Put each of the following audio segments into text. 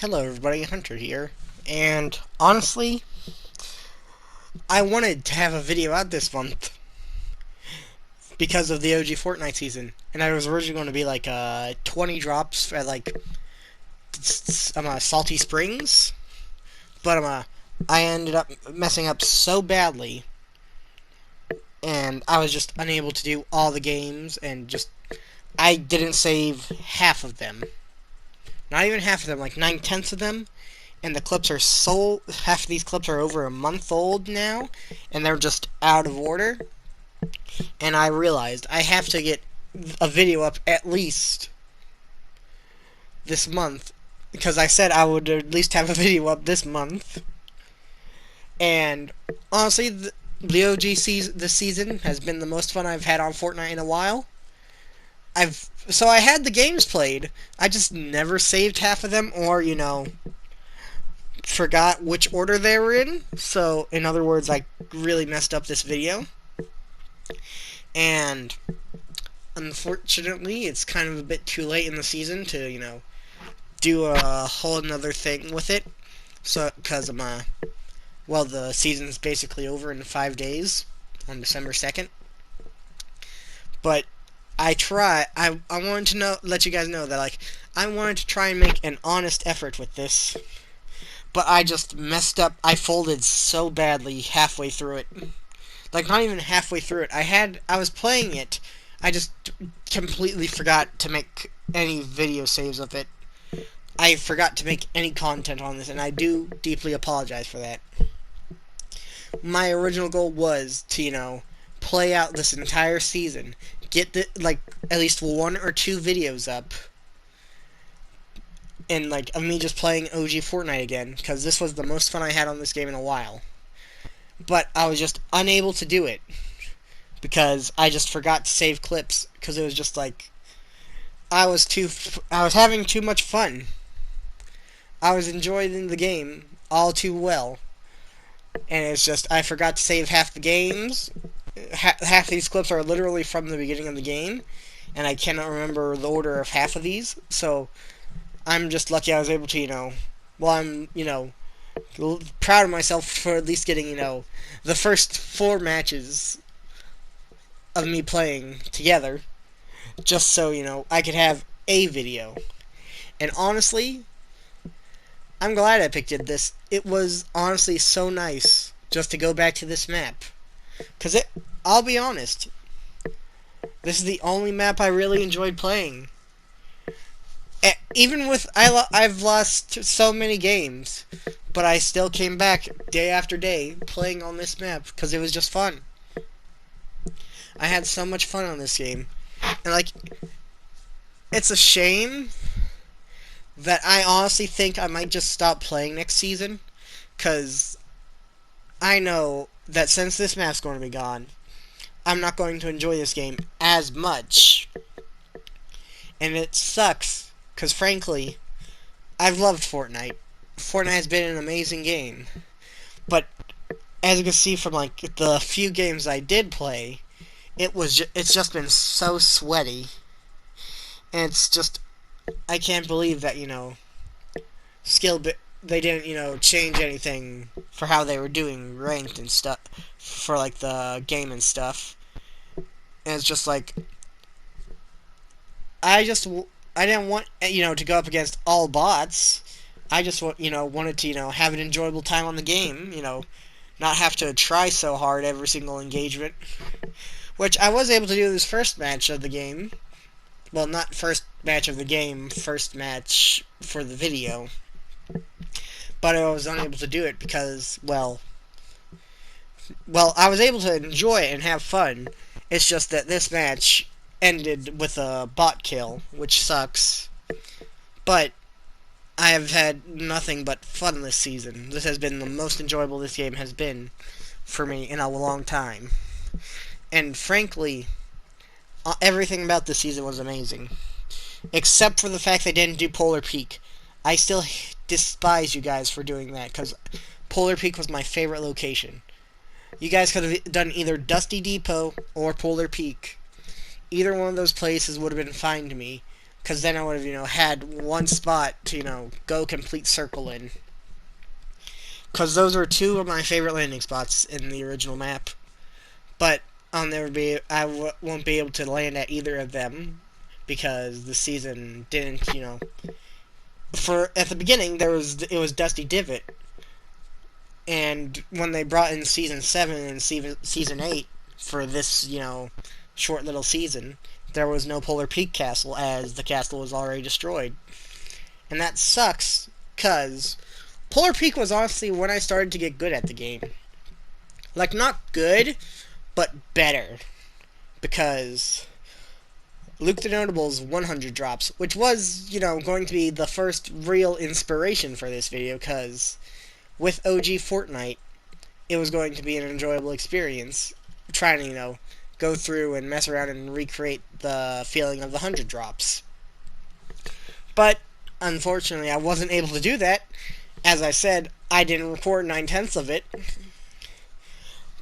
Hello everybody, Hunter here, and honestly, I wanted to have a video out this month because of the OG Fortnite season, and I was originally going to be like 20 drops at like Salty Springs, but I ended up messing up so badly, and I was just unable to do all the games, and just I didn't save half of them, not even half of them, like 9/10 of them, and the clips are so half of these clips are over a month old now, and they're just out of order. And I realized I have to get a video up at least this month because I said I would at least have a video up this month. And honestly, the OG this season has been the most fun I've had on Fortnite in a while. I had the games played. I just never saved half of them, or forgot which order they were in. So, in other words, I really messed up this video. And unfortunately, it's kind of a bit too late in the season to, do a whole another thing with it. So, because the season's basically over in 5 days on December 2nd. But I wanted to let you guys know that, like, I wanted to try and make an honest effort with this. But I just messed up. I folded so badly halfway through it. Like, not even halfway through it. I was playing it. I just completely forgot to make any video saves of it. I forgot to make any content on this, and I do deeply apologize for that. My original goal was to, play out this entire season. Get at least 1 or 2 videos up. And, of me just playing OG Fortnite again, because this was the most fun I had on this game in a while. But I was just unable to do it, because I just forgot to save clips, because it was just like, I was having too much fun. I was enjoying the game all too well. And it's just, I forgot to save half the games. Half these clips are literally from the beginning of the game, and I cannot remember the order of half of these, so I'm just lucky I was able to, I'm, proud of myself for at least getting, the first 4 matches of me playing together, just so, I could have a video. And honestly, I'm glad I picked this. It was honestly so nice just to go back to this map. Because I'll be honest, this is the only map I really enjoyed playing. Even with, I've lost so many games, but I still came back day after day playing on this map because it was just fun. I had so much fun on this game. And, it's a shame that I honestly think I might just stop playing next season, because I know that since this map's going to be gone, I'm not going to enjoy this game as much. And it sucks, because frankly, I've loved Fortnite. Fortnite has been an amazing game. But as you can see from the few games I did play, it's just been so sweaty. And it's just, I can't believe that, they didn't, change anything for how they were doing ranked and stuff for the game and stuff. And it's just I didn't want, to go up against all bots. I just wanted to, have an enjoyable time on the game, not have to try so hard every single engagement. Which I was able to do this first match of the game. Well, not first match of the game, first match for the video. But I was unable to do it because, well, I was able to enjoy it and have fun. It's just that this match ended with a bot kill, which sucks. But I have had nothing but fun this season. This has been the most enjoyable this game has been for me in a long time. And frankly, everything about this season was amazing. Except for the fact they didn't do Polar Peak. I still despise you guys for doing that, because Polar Peak was my favorite location. You guys could have done either Dusty Depot or Polar Peak. Either one of those places would have been fine to me. because then I would have, had one spot to, go complete circle in. Because those were two of my favorite landing spots in the original map. But I won't be able to land at either of them because the season didn't, at the beginning it was Dusty Divot, and when they brought in season 7 and season 8 for this, short little season, there was no Polar Peak Castle as the castle was already destroyed. And that sucks, because Polar Peak was honestly when I started to get good at the game. Like, not good, but better. Because Luke the Notable's 100 drops, which was, going to be the first real inspiration for this video, because with OG Fortnite, it was going to be an enjoyable experience trying to, go through and mess around and recreate the feeling of the 100 drops. But, unfortunately, I wasn't able to do that. As I said, I didn't record 9/10 of it.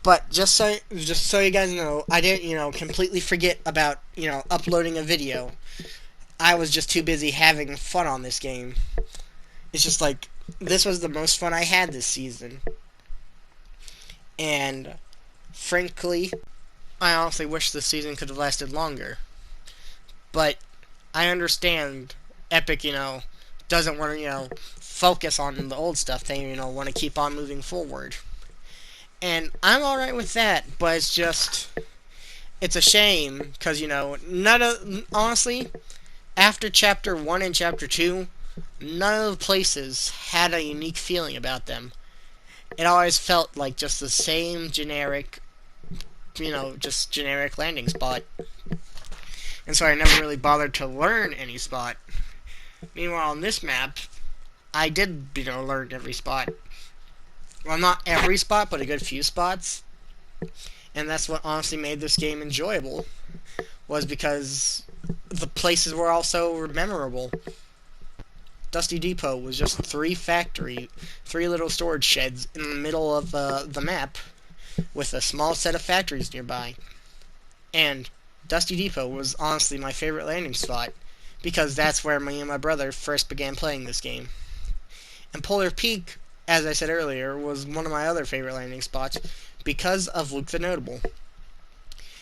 But just so you guys know, I didn't, completely forget about, uploading a video. I was just too busy having fun on this game. It's just like, this was the most fun I had this season. And, frankly, I honestly wish this season could have lasted longer. But, I understand Epic, doesn't want to, focus on the old stuff. They, want to keep on moving forward. And I'm alright with that, but it's a shame, because, honestly, after Chapter 1 and Chapter 2, none of the places had a unique feeling about them. It always felt like just the same generic, just generic landing spot. And so I never really bothered to learn any spot. Meanwhile, on this map, I did, learn every spot. Well, not every spot, but a good few spots. And that's what honestly made this game enjoyable, was because the places were also memorable. Dusty Depot was just three little storage sheds in the middle of the map, with a small set of factories nearby. And Dusty Depot was honestly my favorite landing spot, because that's where me and my brother first began playing this game. And Polar Peak, as I said earlier, was one of my other favorite landing spots because of Luke the Notable.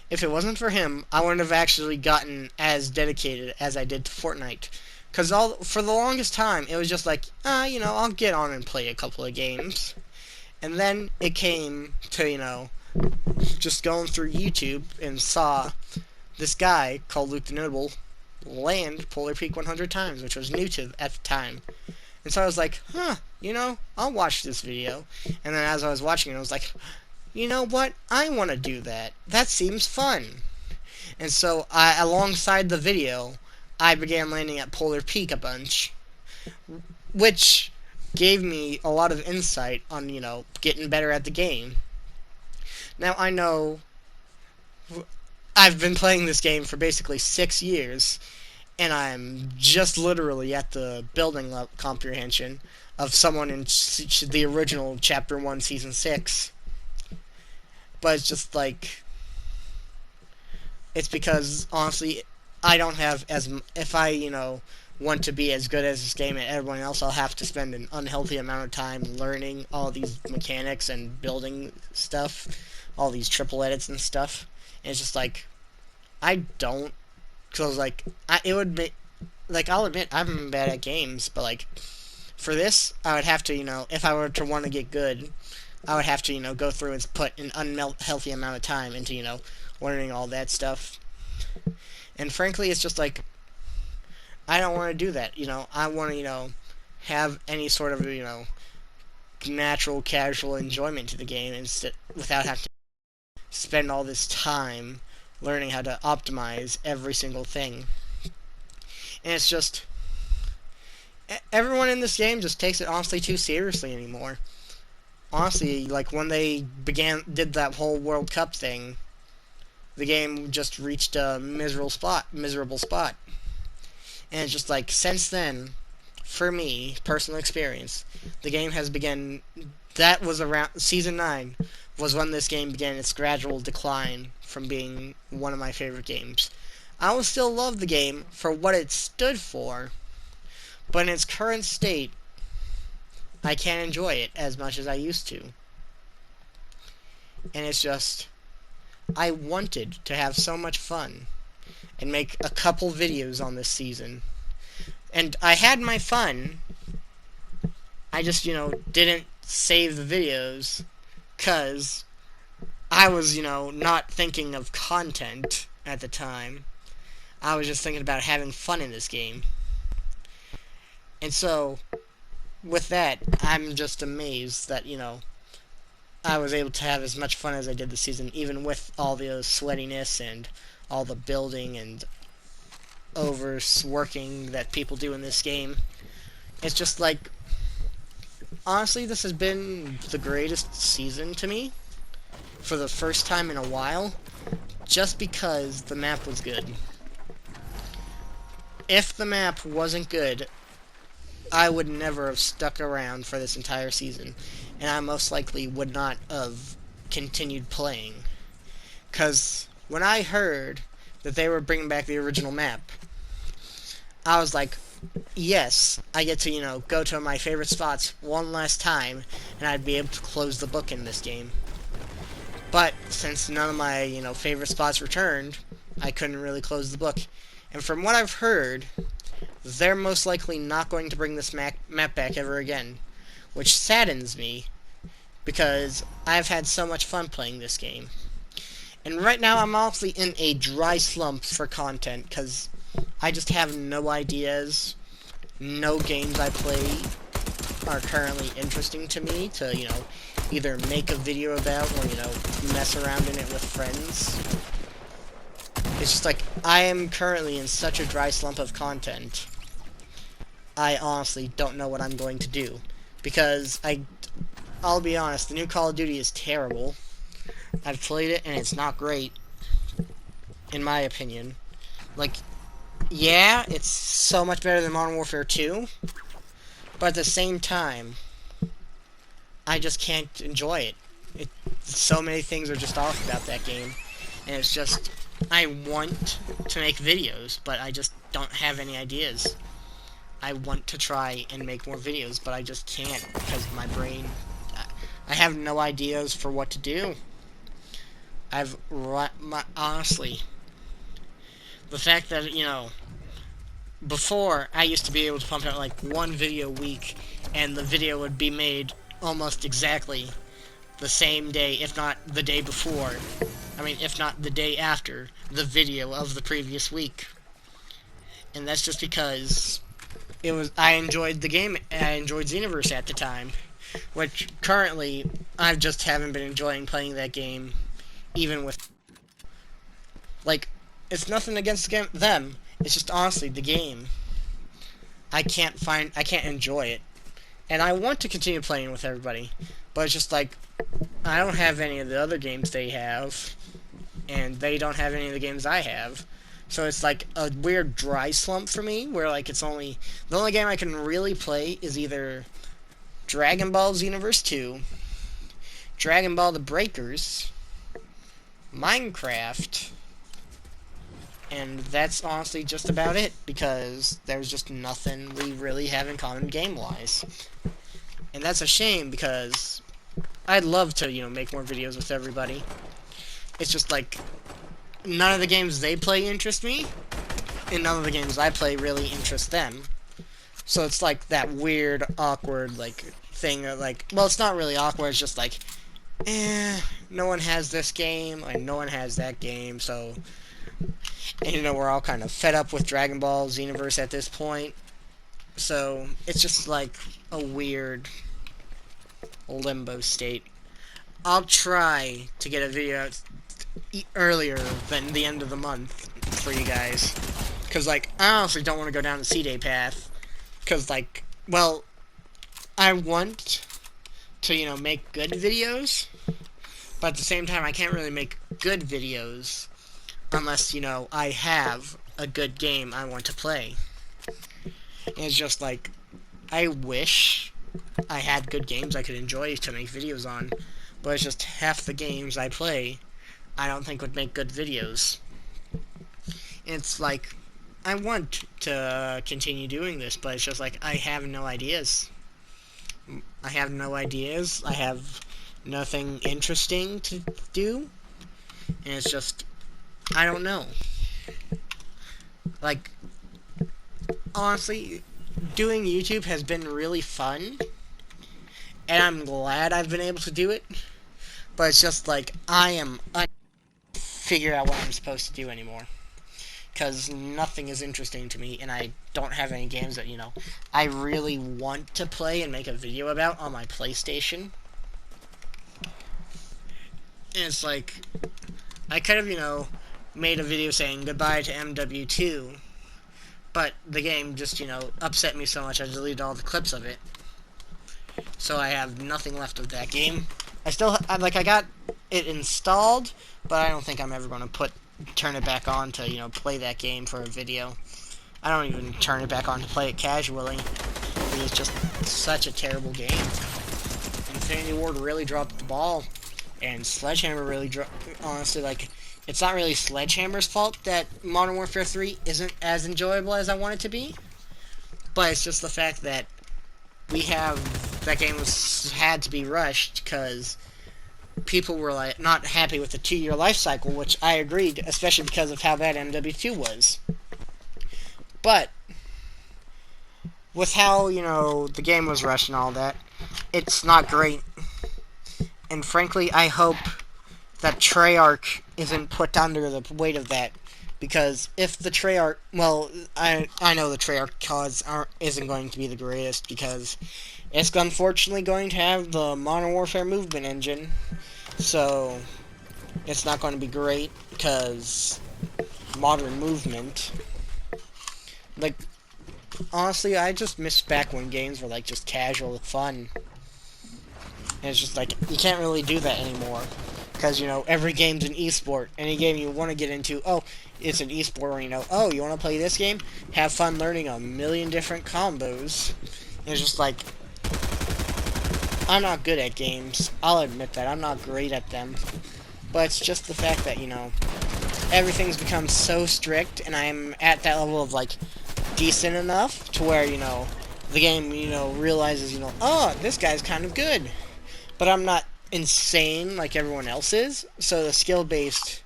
If it wasn't for him, I wouldn't have actually gotten as dedicated as I did to Fortnite. Because for the longest time, it was just like, I'll get on and play a couple of games. And then it came to, just going through YouTube and saw this guy called Luke the Notable land Polar Peak 100 times, which was new to at the time. And so I was like, I'll watch this video. And then as I was watching it, I was like, you know what? I want to do that. That seems fun. And so, alongside the video, I began landing at Polar Peak a bunch, which gave me a lot of insight on, getting better at the game. Now, I know I've been playing this game for basically 6 years, and I'm just literally at the building comprehension of someone in the original Chapter 1, Season 6. But it's just like, it's because, honestly, I don't have if I, want to be as good as this game as everyone else, I'll have to spend an unhealthy amount of time learning all these mechanics and building stuff, all these triple edits and stuff. And it's just like, I don't. Because, it would be, I'll admit, I'm bad at games, but, for this, I would have to, if I were to want to get good, I would have to, go through and put an unhealthy amount of time into, learning all that stuff. And frankly, it's just I don't want to do that, I want to, have any sort of, natural, casual enjoyment to the game without having to spend all this time learning how to optimize every single thing. And it's just, everyone in this game just takes it honestly too seriously anymore. Honestly, when they did that whole World Cup thing, the game just reached a miserable spot. And it's just since then, for me, personal experience, the game has begun, that was around, Season 9 was when this game began its gradual decline from being one of my favorite games. I will still love the game for what it stood for, but in its current state, I can't enjoy it as much as I used to. And it's just, I wanted to have so much fun and make a couple videos on this season. And I had my fun. I just, didn't save the videos because I was, not thinking of content at the time. I was just thinking about having fun in this game. And so, with that, I'm just amazed that, I was able to have as much fun as I did this season, even with all the sweatiness and all the building and overworking that people do in this game. It's just like, honestly, this has been the greatest season to me for the first time in a while, just because the map was good. If the map wasn't good, I would never have stuck around for this entire season, and I most likely would not have continued playing. Because when I heard that they were bringing back the original map, I was like, yes, I get to, go to my favorite spots one last time, and I'd be able to close the book in this game. But since none of my, favorite spots returned, I couldn't really close the book. And from what I've heard, they're most likely not going to bring this map back ever again, which saddens me, because I've had so much fun playing this game. And right now I'm honestly in a dry slump for content, because I just have no ideas. No games I play are currently interesting to me to, either make a video about or, mess around in it with friends. It's just like, I am currently in such a dry slump of content. I honestly don't know what I'm going to do. Because I'll be honest, the new Call of Duty is terrible. I've played it and it's not great, in my opinion. Like, yeah, it's so much better than Modern Warfare 2, but at the same time, I just can't enjoy it. So many things are just off about that game, and it's just, I want to make videos, but I just don't have any ideas. I want to try and make more videos, but I just can't, because my brain, I have no ideas for what to do. Honestly, the fact that, before, I used to be able to pump out like one video a week, and the video would be made almost exactly the same day, if not the day before. I mean, if not the day after the video of the previous week. And that's just because I enjoyed the game, I enjoyed Xenoverse at the time, which currently, I just haven't been enjoying playing that game, even with, like, it's nothing against them, it's just honestly the game. I can't enjoy it. And I want to continue playing with everybody, but it's just like, I don't have any of the other games they have, and they don't have any of the games I have. So it's like a weird dry slump for me, where like the only game I can really play is either Dragon Ball Xenoverse 2, Dragon Ball The Breakers, Minecraft, and that's honestly just about it, because there's just nothing we really have in common game-wise. And that's a shame, because I'd love to, make more videos with everybody. It's just like, none of the games they play interest me, and none of the games I play really interest them. So it's like that weird, awkward, like, thing of like, well, it's not really awkward, it's just like, no one has this game, and no one has that game, so, and we're all kind of fed up with Dragon Ball Xenoverse at this point. So, it's just like a weird limbo state. I'll try to get a video out earlier than the end of the month for you guys. Because, like, I honestly don't want to go down the C-Day path. Because, like, well, I want to, make good videos. But at the same time, I can't really make good videos unless, I have a good game I want to play. And it's just like, I wish I had good games I could enjoy to make videos on, but it's just half the games I play I don't think would make good videos. It's like, I want to continue doing this, but it's just like, I have no ideas. I have no ideas. I have nothing interesting to do. And it's just, I don't know. Like, honestly, doing YouTube has been really fun. And I'm glad I've been able to do it. But it's just like, I am figure out what I'm supposed to do anymore. Because nothing is interesting to me, and I don't have any games that, I really want to play and make a video about on my PlayStation. And it's like, I could have, made a video saying goodbye to MW2, but the game just, upset me so much I deleted all the clips of it. So I have nothing left of that game. I got it installed, but I don't think I'm ever going to turn it back on to, play that game for a video. I don't even turn it back on to play it casually. It's just such a terrible game. Infinity Ward really dropped the ball, and Sledgehammer really honestly, it's not really Sledgehammer's fault that Modern Warfare 3 isn't as enjoyable as I want it to be, but it's just the fact that that game had to be rushed because people were not happy with the 2-year life cycle, which I agreed, especially because of how bad MW2 was. But with how, the game was rushed and all that, it's not great. And frankly, I hope that Treyarch isn't put under the weight of that. Because if the Treyarch... Well, I know the Treyarch cause isn't going to be the greatest, because it's unfortunately going to have the Modern Warfare movement engine. So, it's not going to be great, because modern movement... honestly, I just miss back when games were, just casual fun. And it's just you can't really do that anymore. Because, every game's an esport. Any game you want to get into, it's an esport. Or, oh, you want to play this game? Have fun learning a million different combos. And it's just I'm not good at games. I'll admit that. I'm not great at them. But it's just the fact that, everything's become so strict, and I'm at that level of, decent enough to where, the game, realizes, oh, this guy's kind of good. But I'm not insane like everyone else is, so the skill-based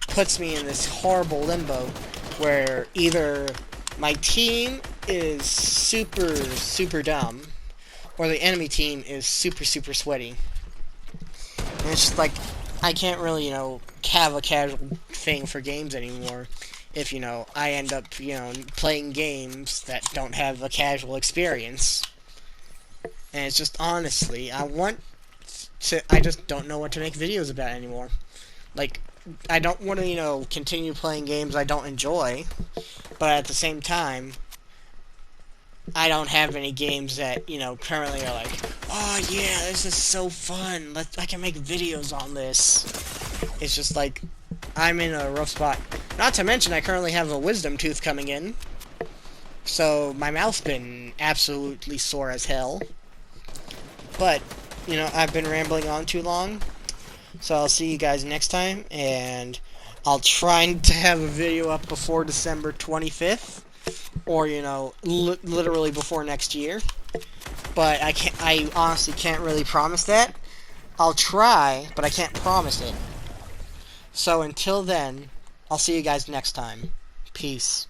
puts me in this horrible limbo where either my team is super, super dumb, or the enemy team is super, super sweaty. And it's just I can't really, have a casual thing for games anymore if, I end up, playing games that don't have a casual experience. And it's just, honestly, I just don't know what to make videos about anymore. I don't want to, continue playing games I don't enjoy, but at the same time, I don't have any games that, currently are oh yeah, this is so fun, I can make videos on this. It's just I'm in a rough spot. Not to mention, I currently have a wisdom tooth coming in, so my mouth's been absolutely sore as hell. But, I've been rambling on too long, so I'll see you guys next time, and I'll try to have a video up before December 25th, or, literally before next year. But I honestly can't really promise that. I'll try, but I can't promise it. So until then, I'll see you guys next time. Peace.